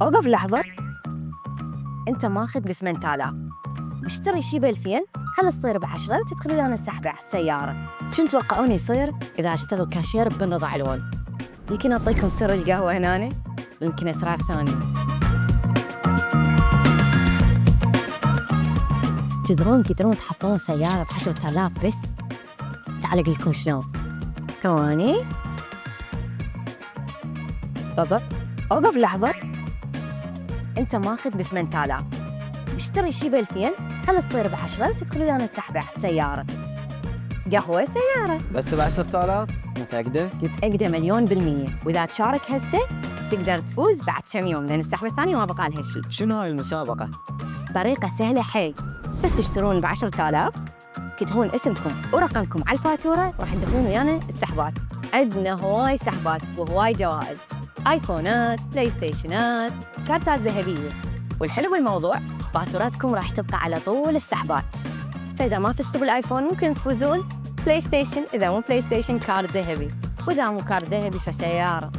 اوقف لحظة. انت ماخذ ب 8000، اشتري شي ب 2000، خلص تصير ب 10 وتدخلوا لنا السحبة على السيارة. شو تتوقعون يصير إذا اشتغل كاشير ببنض علوان؟ يمكن أعطيكم سر القهوة هنا، يمكن أسرار ثانية. تدرون تحصلون سيارة ب 10000 بس؟ تعال أقول لكم شلون. ثواني. اوقف لحظة. انت ماخذ ب 8000، اشتري شي ب 2000، خلص تصير ب 10 وتدخلوا لنا السحبة على السيارة. قهوة سيارة بس ب 10000 متأكدة؟ متأكدة 10000%، وإذا تشارك هسه تقدر تفوز بعد كم يوم، لأن السحبة الثانية ما بقى لها شيء. شنو هاي المسابقة؟ طريقة سهلة حيل، بس تشترون ب 10000، تكتبون اسمكم ورقمكم على الفاتورة، راح تدخلون ويانا السحبات. عندنا هواي سحبات وهواي جوائز، آيفونات، بلاي ستيشنات، كارتات ذهبية. والحلو بالموضوع فاتوراتكم راح تبقى على طول السحبات، فإذا ما فزتوا بالآيفون ممكن تفوزون بلاي ستيشن، إذا مو بلاي ستيشن كارد ذهبي، وإذا مو كارد ذهبي فسيارة.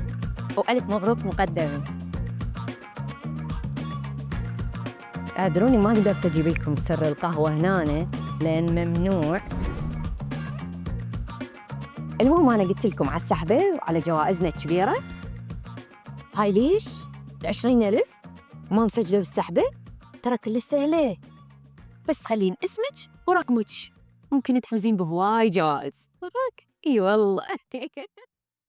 وألف مبروك مقدما. أدروني ما قدرت أجيب لكم سر القهوة هنا لأن ممنوع. المهم أنا قلت لكم على السحبة وعلى جوائزنا الكبيرة. هاي ليش 20,000 ما مسجلة بالسحبة؟ ترى كل سهلة، بس خلين اسمك ورقمك، ممكن تحوزين بهواي جوائز. وراك اي والله.